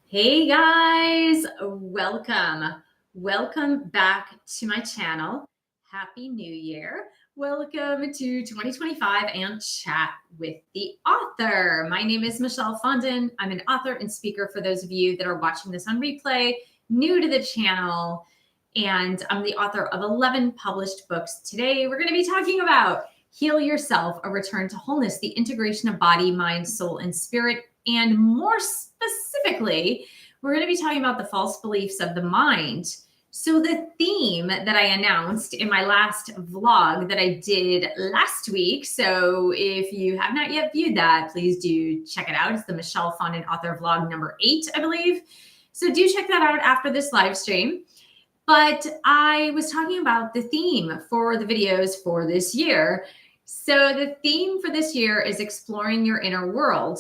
Hey guys, welcome. Welcome back to my channel. Happy New Year. Welcome to 2025 and Chat with the Author. My name is Michelle Fondin. I'm an author and speaker for those of you that are watching this on replay, new to the channel, and I'm the author of 11 published books. Today, we're going to be talking about Heal Yourself, A Return to Wholeness, the integration of body, mind, soul, and spirit. And more specifically, we're going to be talking about the false beliefs of the mind. So the theme that I announced in my last vlog that I did last week, so if you have not yet viewed that, please do check it out. It's the Michelle Fondin author vlog number 8, I believe. So do check that out after this live stream. But I was talking about the theme for the videos for this year. So the theme for this year is exploring your inner world.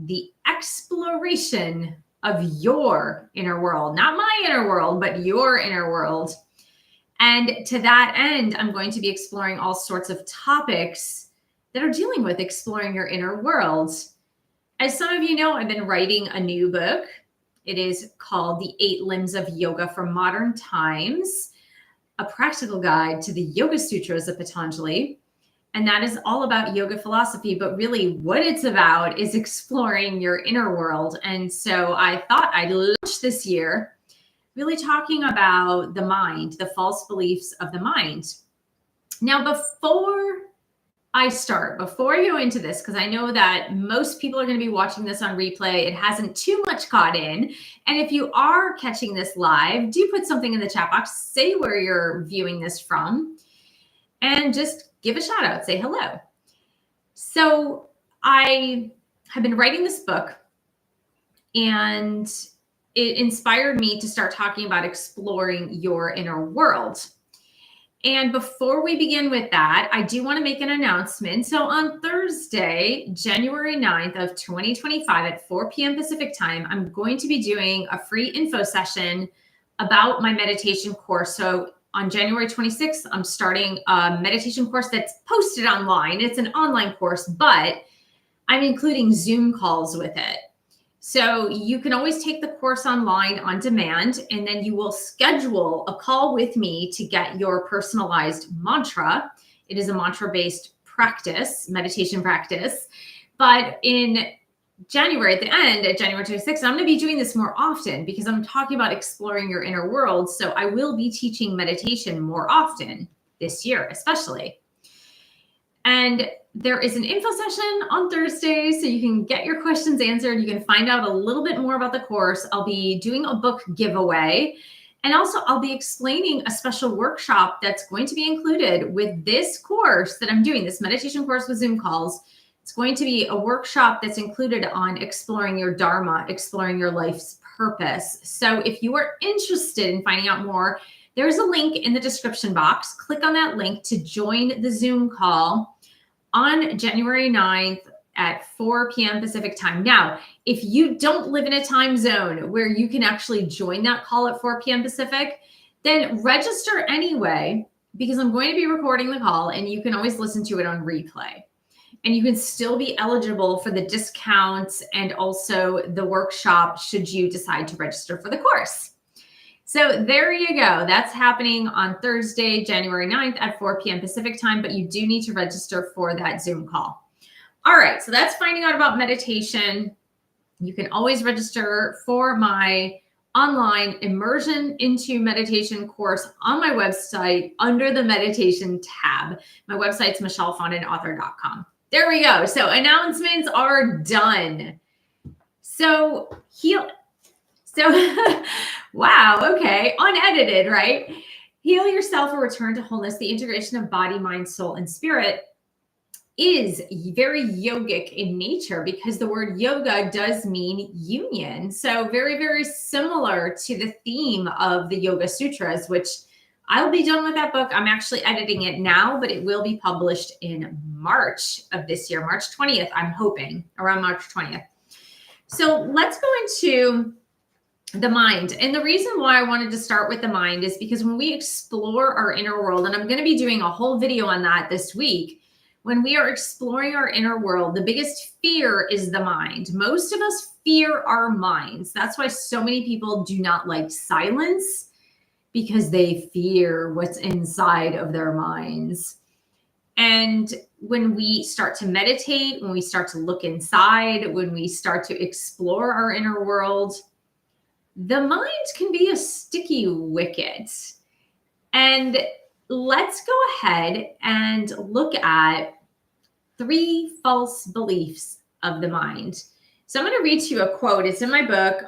The exploration of your inner world, not my inner world, but your inner world. And to that end, I'm going to be exploring all sorts of topics that are dealing with exploring your inner world. As some of you know, I've been writing a new book. It is called The 8 Limbs of Yoga for Modern Times, a practical guide to the Yoga Sutras of Patanjali. And that is all about yoga philosophy, but really what it's about is exploring your inner world. And so I thought I'd launch this year really talking about the mind, the false beliefs of the mind. Now, before I go into this, because I know that most people are going to be watching this on replay, it hasn't too much got in. And if you are catching this live, do put something in the chat box, say where you're viewing this from, and just give a shout out, say hello. So I have been writing this book, and it inspired me to start talking about exploring your inner world. And before we begin with that, I do want to make an announcement. So on Thursday, January 9th of 2025 at 4 p.m. Pacific time, I'm going to be doing a free info session about my meditation course. So on January 26th, I'm starting a meditation course that's posted online. It's an online course, but I'm including Zoom calls with it. So you can always take the course online on demand, and then you will schedule a call with me to get your personalized mantra. It is a mantra-based practice, meditation practice. But in January, at the end, at January 26th, I'm going to be doing this more often because I'm talking about exploring your inner world. So I will be teaching meditation more often this year, especially. And there is an info session on Thursday, so you can get your questions answered. You can find out a little bit more about the course. I'll be doing a book giveaway. And also, I'll be explaining a special workshop that's going to be included with this course that I'm doing, this meditation course with Zoom calls. It's going to be a workshop that's included on exploring your Dharma, exploring your life's purpose. So if you are interested in finding out more, there's a link in the description box. Click on that link to join the Zoom call on January 9th at 4 p.m. Pacific time. Now, if you don't live in a time zone where you can actually join that call at 4 p.m. Pacific, then register anyway, because I'm going to be recording the call and you can always listen to it on replay. And you can still be eligible for the discounts and also the workshop should you decide to register for the course. So there you go. That's happening on Thursday, January 9th at 4 p.m. Pacific time, but you do need to register for that Zoom call. All right, so that's finding out about meditation. You can always register for my online immersion into meditation course on my website under the meditation tab. My website's michellefondinauthor.com. There we go. So announcements are done. So wow, okay, unedited, right? Heal Yourself, A Return to Wholeness, the integration of body, mind, soul, and spirit is very yogic in nature because the word yoga does mean union. So very, very similar to the theme of the Yoga Sutras, which I'll be done with that book. I'm actually editing it now, but it will be published in March of this year, March 20th, I'm hoping, around March 20th. So let's go into the mind. And the reason why I wanted to start with the mind is because when we explore our inner world, and I'm going to be doing a whole video on that this week, When we are exploring our inner world, the biggest fear is the mind. Most of us fear our minds. That's why so many people do not like silence, because they fear what's inside of their minds. And when we start to meditate, when we start to look inside, when we start to explore our inner world, the mind can be a sticky wicket. And let's go ahead and look at 3 false beliefs of the mind. So I'm going to read to you a quote. It's in my book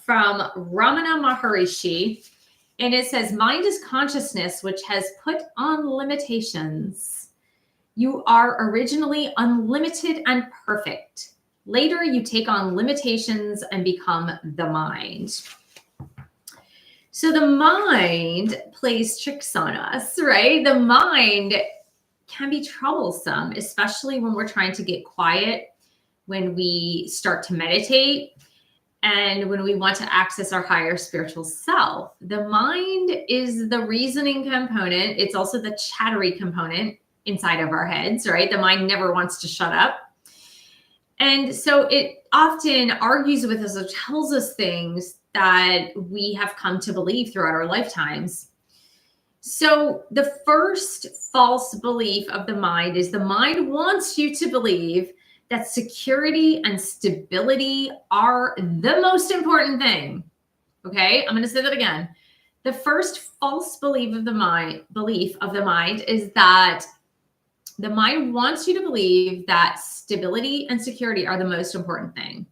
from Ramana Maharishi. And it says, mind is consciousness which has put on limitations. You are originally unlimited and perfect. Later, you take on limitations and become the mind. So the mind plays tricks on us, right? The mind can be troublesome, especially when we're trying to get quiet, when we start to meditate, and when we want to access our higher spiritual self. The mind is the reasoning component. It's also the chattery component inside of our heads, right? The mind never wants to shut up. And so it often argues with us or tells us things that we have come to believe throughout our lifetimes. So the first false belief of the mind is the mind wants you to believe that security and stability are the most important thing. Okay, I'm going to say that again. The first false belief of the mind is that the mind wants you to believe that stability and security are the most important thing.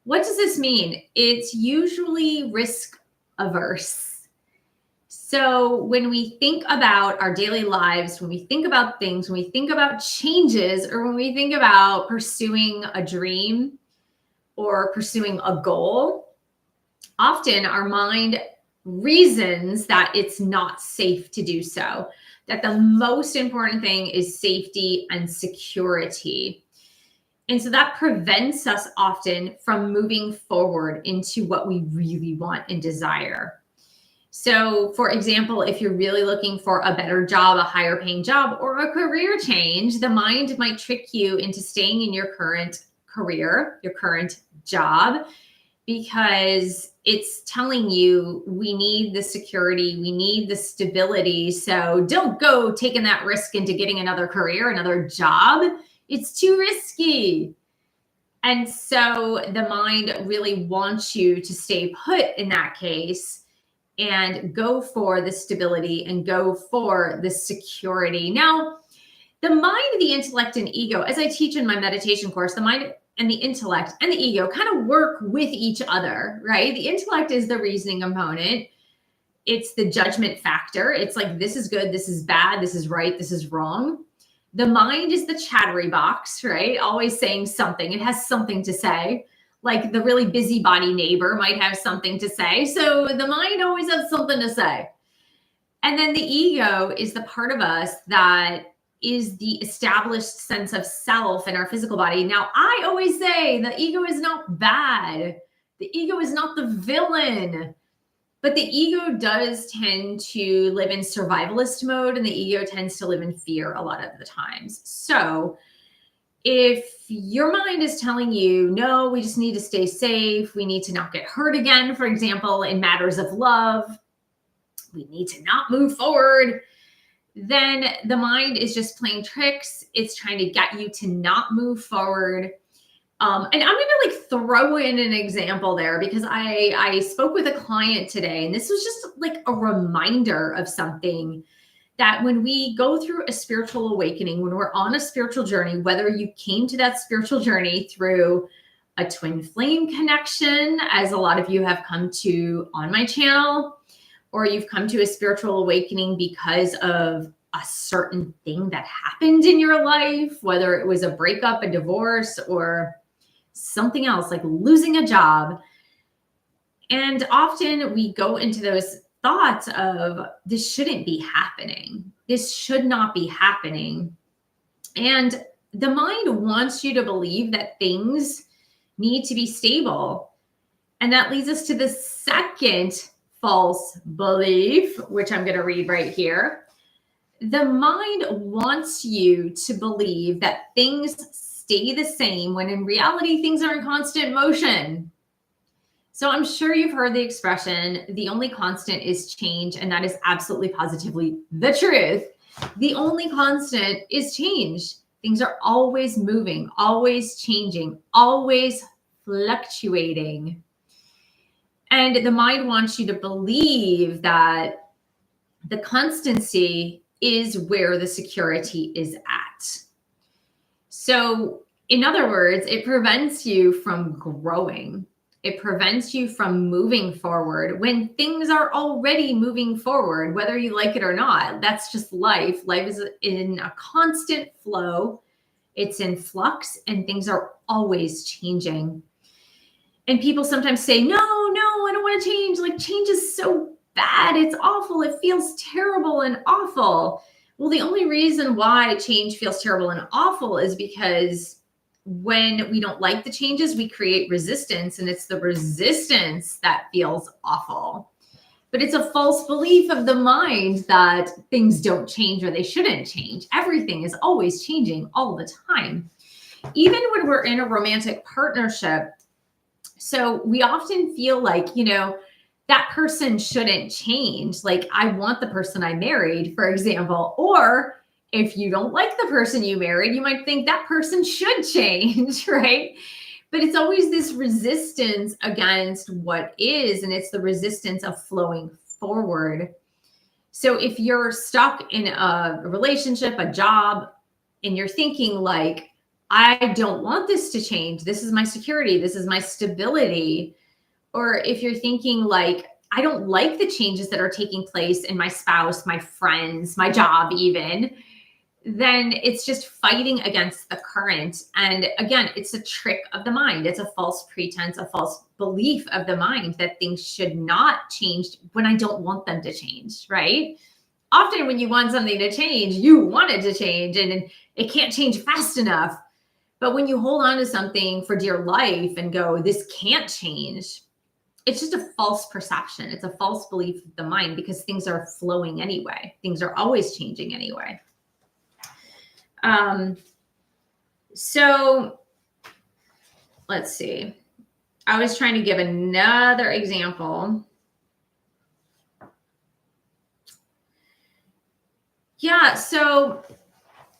What does this mean? It's usually risk averse. So when we think about our daily lives, when we think about things, when we think about changes, or when we think about pursuing a dream or pursuing a goal, often our mind reasons that it's not safe to do so, that the most important thing is safety and security. And so that prevents us often from moving forward into what we really want and desire. So, for example, if you're really looking for a better job, a higher paying job, or a career change, the mind might trick you into staying in your current career, your current job, because it's telling you we need the security, we need the stability. So don't go taking that risk into getting another career, another job. It's too risky. And so the mind really wants you to stay put in that case and go for the stability and go for the security. Now, the mind, the intellect, and ego, as I teach in my meditation course, the mind and the intellect and the ego kind of work with each other, right? The intellect is the reasoning component. It's the judgment factor. It's like, this is good, this is bad, this is right, this is wrong. The mind is the chattery box, right? Always saying something. It has something to say. Like the really busybody neighbor might have something to say. So the mind always has something to say. And then the ego is the part of us that is the established sense of self in our physical body. Now, I always say the ego is not bad. The ego is not the villain. But the ego does tend to live in survivalist mode, and the ego tends to live in fear a lot of the times. So if your mind is telling you, no, we just need to stay safe, we need to not get hurt again, for example, in matters of love, we need to not move forward, then the mind is just playing tricks. It's trying to get you to not move forward. And I'm going to throw in an example there, because I spoke with a client today, and this was just like a reminder of something that when we go through a spiritual awakening, when we're on a spiritual journey, whether you came to that spiritual journey through a twin flame connection, as a lot of you have come to on my channel, or you've come to a spiritual awakening because of a certain thing that happened in your life, whether it was a breakup, a divorce, or something else like losing a job. And often we go into those thoughts of, this shouldn't be happening. This should not be happening. And the mind wants you to believe that things need to be stable. And that leads us to the second false belief, which I'm going to read right here. The mind wants you to believe that things stay the same when in reality, things are in constant motion. So I'm sure you've heard the expression, the only constant is change, and that is absolutely positively the truth. The only constant is change. Things are always moving, always changing, always fluctuating. And the mind wants you to believe that the constancy is where the security is at. So, in other words, it prevents you from growing. It prevents you from moving forward when things are already moving forward, whether you like it or not. That's just life. Life is in a constant flow, it's in flux, and things are always changing. And people sometimes say, no, I don't want to change. Like, change is so bad. It's awful. It feels terrible and awful. Well, the only reason why change feels terrible and awful is because when we don't like the changes, we create resistance, and it's the resistance that feels awful. But it's a false belief of the mind that things don't change or they shouldn't change. Everything is always changing all the time. Even when we're in a romantic partnership, so we often feel like, that person shouldn't change. Like, I want the person I married, for example. Or if you don't like the person you married, you might think that person should change, right? But it's always this resistance against what is, and it's the resistance of flowing forward. So if you're stuck in a relationship, a job, and you're thinking like, I don't want this to change. This is my security. This is my stability. Or if you're thinking like, I don't like the changes that are taking place in my spouse, my friends, my job, even, then it's just fighting against the current. And again, it's a trick of the mind. It's a false pretense, a false belief of the mind that things should not change when I don't want them to change, right? Often when you want something to change, you want it to change, and it can't change fast enough. But when you hold on to something for dear life and go, this can't change, it's just a false perception. It's a false belief of the mind because things are flowing anyway. Things are always changing anyway. So let's see. I was trying to give another example. Yeah, so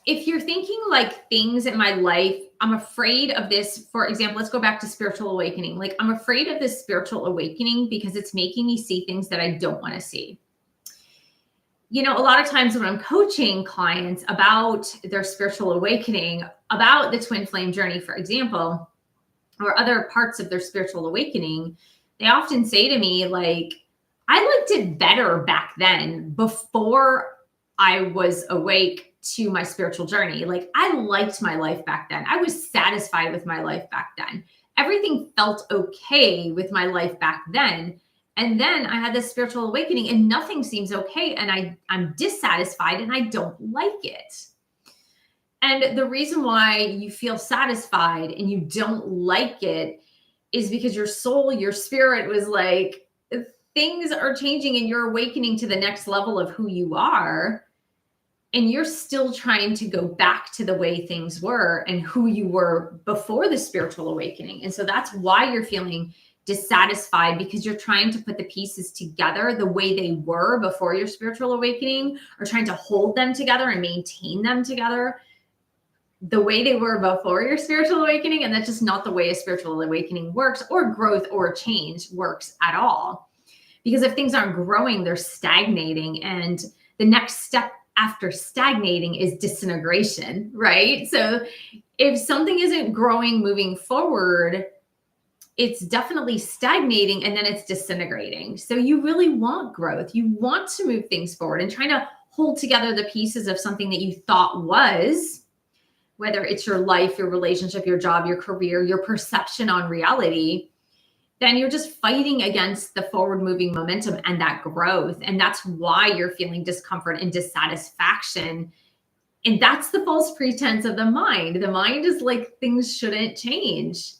if you're thinking like things in my life, I'm afraid of this. For example, let's go back to spiritual awakening. Like, I'm afraid of this spiritual awakening because it's making me see things that I don't want to see. A lot of times when I'm coaching clients about their spiritual awakening, about the twin flame journey, for example, or other parts of their spiritual awakening, they often say to me, like, I liked it better back then before I was awake to my spiritual journey. Like, I liked my life back then. I was satisfied with my life back then. Everything felt okay with my life back then. And then I had this spiritual awakening and nothing seems okay. And I'm dissatisfied and I don't like it. And the reason why you feel satisfied and you don't like it is because your soul, your spirit was like, things are changing and you're awakening to the next level of who you are. And you're still trying to go back to the way things were and who you were before the spiritual awakening. And so that's why you're feeling dissatisfied, because you're trying to put the pieces together the way they were before your spiritual awakening, or trying to hold them together and maintain them together the way they were before your spiritual awakening. And that's just not the way a spiritual awakening works, or growth or change works at all. Because if things aren't growing, they're stagnating. And the next step after stagnating is disintegration, right? So if something isn't growing, moving forward, it's definitely stagnating and then it's disintegrating. So you really want growth. You want to move things forward and trying to hold together the pieces of something that you thought was, whether it's your life, your relationship, your job, your career, your perception on reality, then you're just fighting against the forward moving momentum and that growth. And that's why you're feeling discomfort and dissatisfaction. And that's the false pretense of the mind. The mind is like, things shouldn't change.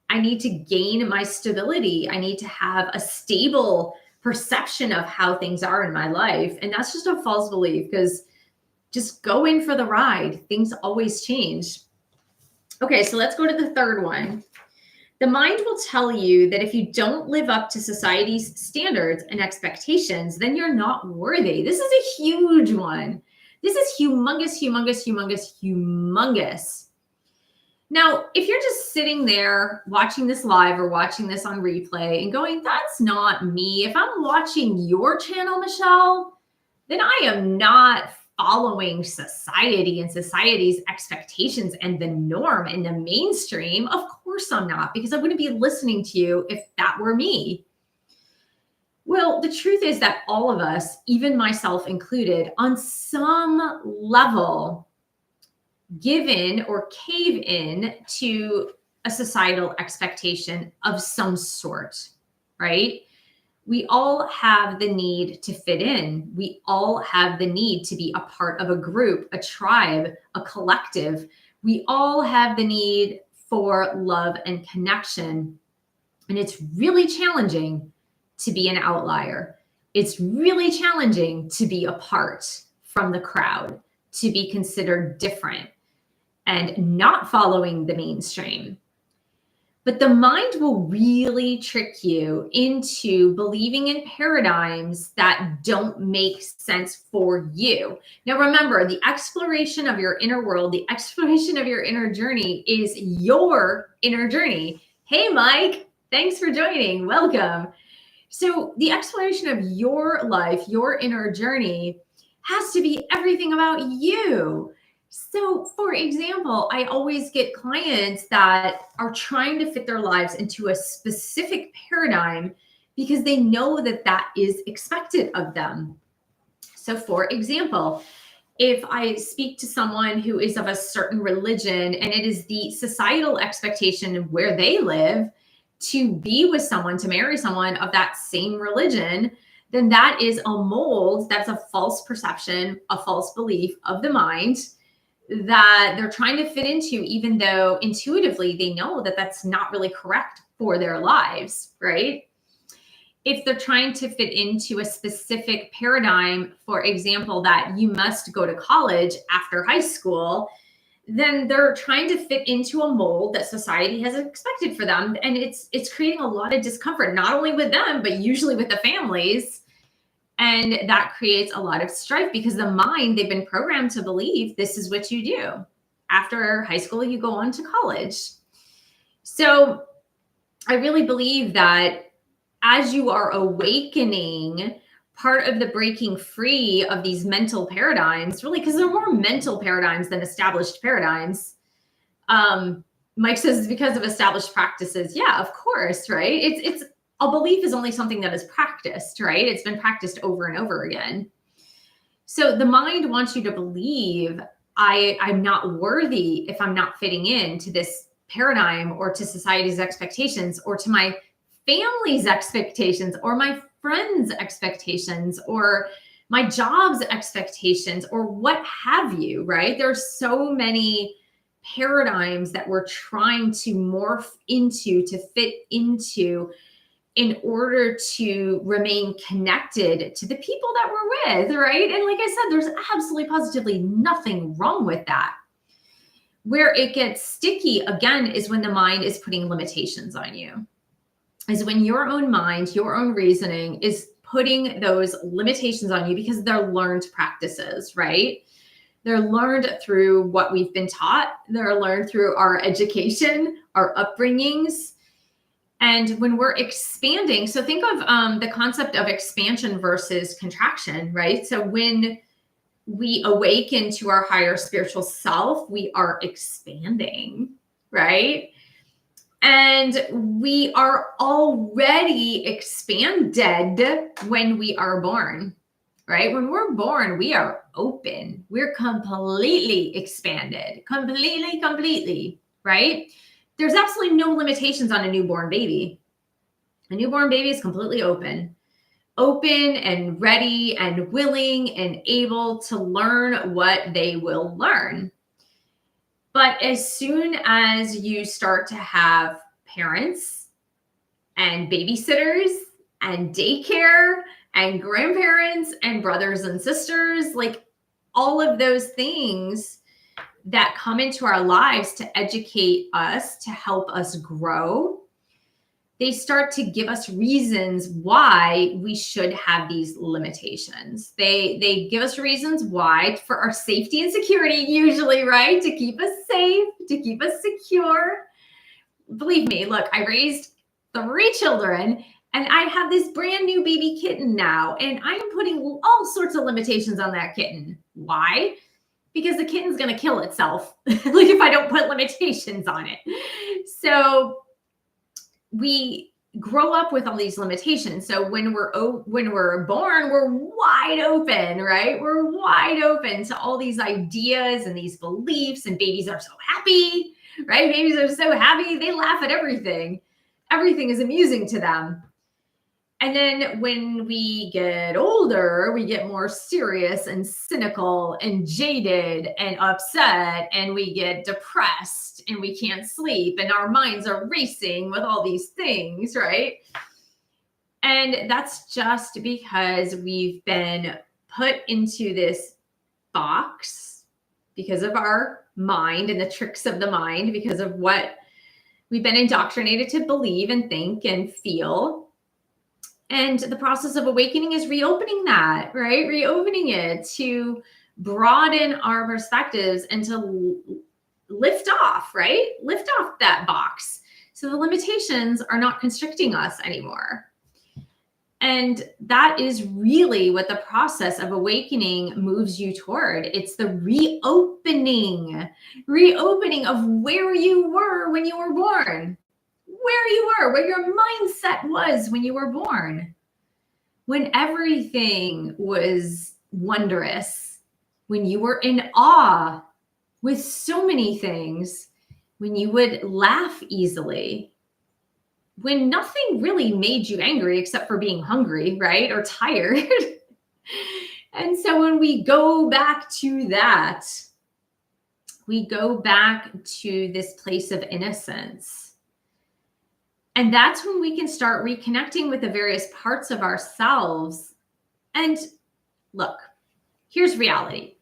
I need to gain my stability. I need to have a stable perception of how things are in my life. And that's just a false belief, because Just go in for the ride. Things always change. Okay, so let's go to the third one. The mind will tell you that if you don't live up to society's standards and expectations, then you're not worthy. This is a huge one. This is humongous, humongous, humongous, humongous. Now, if you're just sitting there watching this live or watching this on replay and going, that's not me. If I'm watching your channel, Michelle, then I am not following society and society's expectations and the norm and the mainstream. Of course I'm not, because I wouldn't be listening to you if that were me. Well, the truth is that all of us, even myself included, on some level, give in or cave in to a societal expectation of some sort, right? We all have the need to fit in. We all have the need to be a part of a group, a tribe, a collective. We all have the need for love and connection. And it's really challenging to be an outlier. It's really challenging to be apart from the crowd, to be considered different and not following the mainstream. But the mind will really trick you into believing in paradigms that don't make sense for you. Now, remember, the exploration of your inner world, the exploration of your inner journey is your inner journey. Hey, Mike, thanks for joining. Welcome. So the exploration of your life, your inner journey, has to be everything about you. So, for example, I always get clients that are trying to fit their lives into a specific paradigm because they know that that is expected of them. So, for example, if I speak to someone who is of a certain religion and it is the societal expectation where they live to be with someone, to marry someone of that same religion, then that is a mold, that's a false perception, a false belief of the mind that they're trying to fit into, even though intuitively they know that that's not really correct for their lives, right? If they're trying to fit into a specific paradigm, for example, that you must go to college after high school, then they're trying to fit into a mold that society has expected for them. And it's creating a lot of discomfort, not only with them, but usually with the families. And that creates a lot of strife because the mind, they've been programmed to believe this is what you do. After high school, you go on to college. So I really believe that as you are awakening, part of the breaking free of these mental paradigms, really, because they're more mental paradigms than established paradigms. Mike says it's because of established practices. Yeah, of course, right? It's a belief is only something that is practiced, right? It's been practiced over and over again. So the mind wants you to believe I'm not worthy if I'm not fitting into this paradigm or to society's expectations or to my family's expectations or my friends' expectations or my job's expectations or what have you, right? There's so many paradigms that we're trying to morph into, to fit into, in order to remain connected to the people that we're with, right? And like I said, there's absolutely positively nothing wrong with that. Where it gets sticky, again, is when the mind is putting limitations on you. Is when your own mind, your own reasoning is putting those limitations on you because they're learned practices, right? They're learned through what we've been taught. They're learned through our education, our upbringings. And when we're expanding, so think of the concept of expansion versus contraction, right? So when we awaken to our higher spiritual self, we are expanding, right? And we are already expanded when we are born, right? When we're born, we are open. We're completely expanded, completely, right? There's absolutely no limitations on a newborn baby. A newborn baby is completely open and ready and willing and able to learn what they will learn. But as soon as you start to have parents and babysitters and daycare and grandparents and brothers and sisters, like all of those things that come into our lives to educate us, to help us grow, they start to give us reasons why we should have these limitations. They give us reasons why, for our safety and security, usually, right? To keep us safe, to keep us secure. Believe me, look, I raised 3 children and I have this brand new baby kitten now, and I am putting all sorts of limitations on that kitten. Why? Because the kitten's going to kill itself like if I don't put limitations on it. So we grow up with all these limitations. So when we're born, we're wide open, right? We're wide open to all these ideas and these beliefs, and babies are so happy, right? Babies are so happy. They laugh at everything. Everything is amusing to them. And then when we get older, we get more serious and cynical and jaded and upset, and we get depressed and we can't sleep and our minds are racing with all these things, right? And that's just because we've been put into this box because of our mind and the tricks of the mind, because of what we've been indoctrinated to believe and think and feel. And the process of awakening is reopening that, right? Reopening it to broaden our perspectives and to lift off, right? Lift off that box. So the limitations are not constricting us anymore. And that is really what the process of awakening moves you toward. It's the reopening of where you were when you were born. Where you were, where your mindset was when you were born, when everything was wondrous, when you were in awe with so many things, when you would laugh easily, when nothing really made you angry except for being hungry, right? Or tired. And so when we go back to that, we go back to this place of innocence. And that's when we can start reconnecting with the various parts of ourselves. And look, here's reality.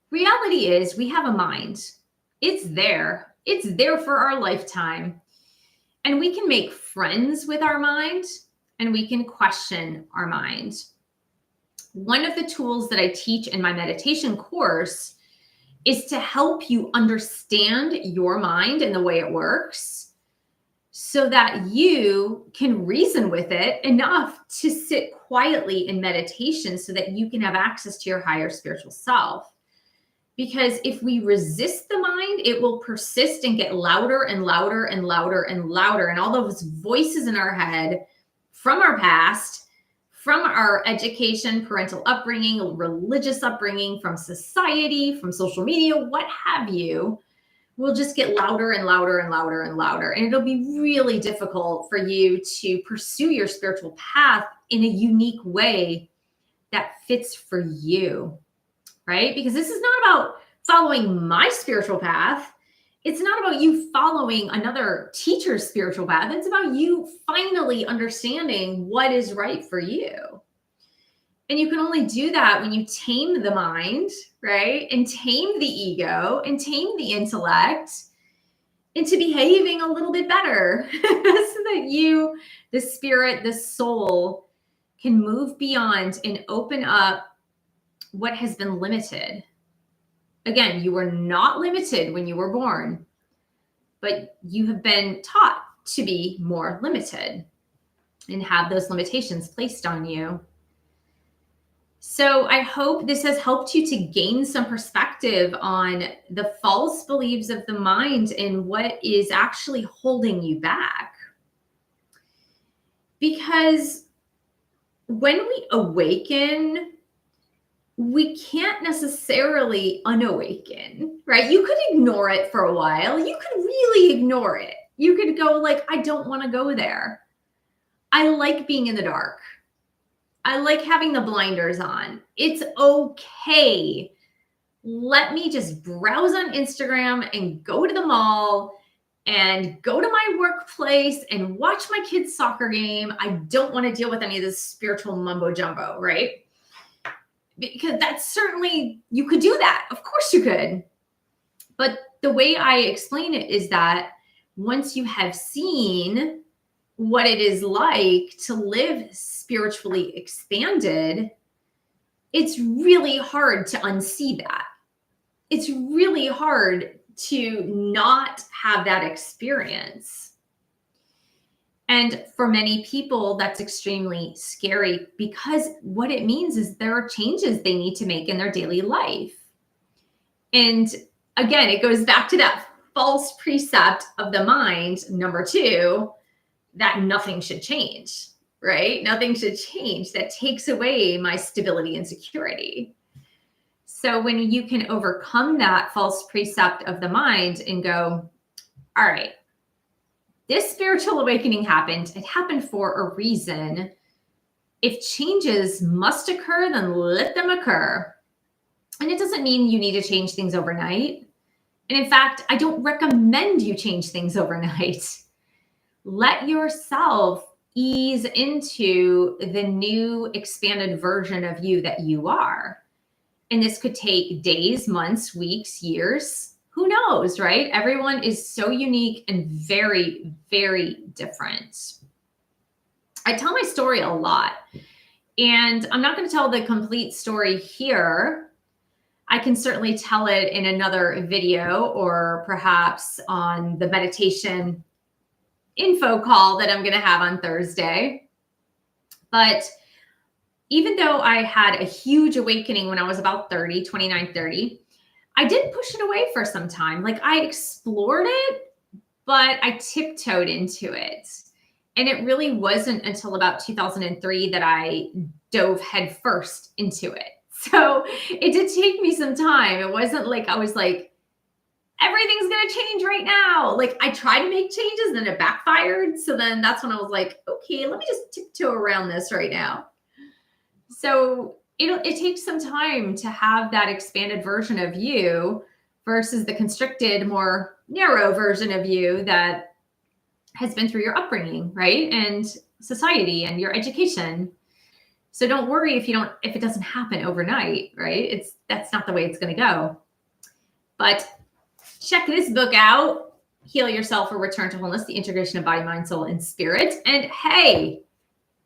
Reality is we have a mind. It's there. It's there for our lifetime. And we can make friends with our mind, and we can question our mind. One of the tools that I teach in my meditation course is to help you understand your mind and the way it works, so that you can reason with it enough to sit quietly in meditation so that you can have access to your higher spiritual self. Because if we resist the mind, it will persist and get louder and louder and louder and louder. And all those voices in our head from our past, from our education, parental upbringing, religious upbringing, from society, from social media, what have you, will just get louder and louder and louder and louder. And it'll be really difficult for you to pursue your spiritual path in a unique way that fits for you, right? Because this is not about following my spiritual path. It's not about you following another teacher's spiritual path. It's about you finally understanding what is right for you. And you can only do that when you tame the mind, right? And tame the ego and tame the intellect into behaving a little bit better so that you, the spirit, the soul, can move beyond and open up what has been limited. Again, you were not limited when you were born, but you have been taught to be more limited and have those limitations placed on you. So I hope this has helped you to gain some perspective on the false beliefs of the mind and what is actually holding you back. Because when we awaken, we can't necessarily unawaken, right? You could ignore it for a while. You could really ignore it. You could go like, I don't want to go there. I like being in the dark. I like having the blinders on. It's okay. Let me just browse on Instagram and go to the mall and go to my workplace and watch my kids' soccer game. I don't want to deal with any of this spiritual mumbo jumbo, right? because that's certainly, you could do that. Of course you could. But the way I explain it is that once you have seen what it is like to live spiritually expanded, it's really hard to unsee that. It's really hard to not have that experience. And for many people, that's extremely scary, because what it means is there are changes they need to make in their daily life. And again, it goes back to that false precept of the mind, number 2, that nothing should change, right? Nothing should change. That takes away my stability and security. So when you can overcome that false precept of the mind and go, all right, this spiritual awakening happened. It happened for a reason. If changes must occur, then let them occur. And it doesn't mean you need to change things overnight. And in fact, I don't recommend you change things overnight. Let yourself ease into the new expanded version of you that you are. And this could take days, months, weeks, years. Who knows, right? Everyone is so unique and very, very different. I tell my story a lot, and I'm not going to tell the complete story here. I can certainly tell it in another video, or perhaps on the meditation info call that I'm going to have on Thursday. But even though I had a huge awakening when I was about 29, 30, I did push it away for some time. Like, I explored it, but I tiptoed into it. And it really wasn't until about 2003 that I dove headfirst into it. So it did take me some time. It wasn't like I was like, everything's going to change right now. Like, I tried to make changes, then it backfired. So then that's when I was like, okay, let me just tiptoe around this right now. So it takes some time to have that expanded version of you versus the constricted, more narrow version of you that has been through your upbringing, right? And society and your education. So don't worry if it doesn't happen overnight, right? That's not the way it's going to go. But check this book out, Heal Yourself or Return to Wholeness, the integration of body, mind, soul, and spirit. And hey,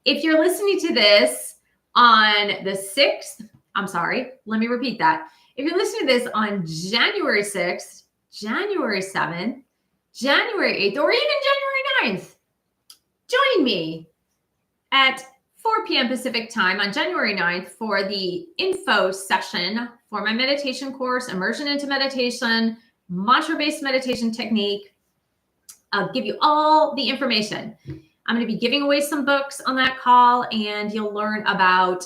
if you're listening to this on the 6th, I'm sorry, let me repeat that. If you're listening to this on January 6th, January 7th, January 8th, or even January 9th, join me at 4 p.m. Pacific time on January 9th for the info session for my meditation course, Immersion into Meditation, mantra-based meditation technique. I'll give you all the information. I'm going to be giving away some books on that call, and you'll learn about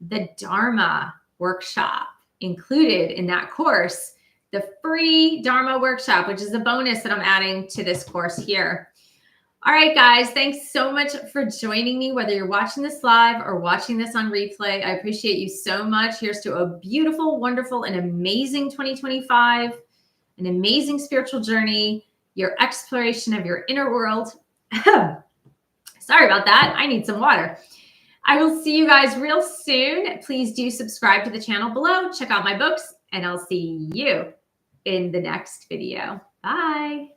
the Dharma workshop included in that course, the free Dharma workshop, which is a bonus that I'm adding to this course here. All right, guys, thanks so much for joining me, whether you're watching this live or watching this on replay. I appreciate you so much. Here's to a beautiful, wonderful, and amazing 2025, an amazing spiritual journey, your exploration of your inner world. Sorry about that. I need some water. I will see you guys real soon. Please do subscribe to the channel below. Check out my books, and I'll see you in the next video. Bye.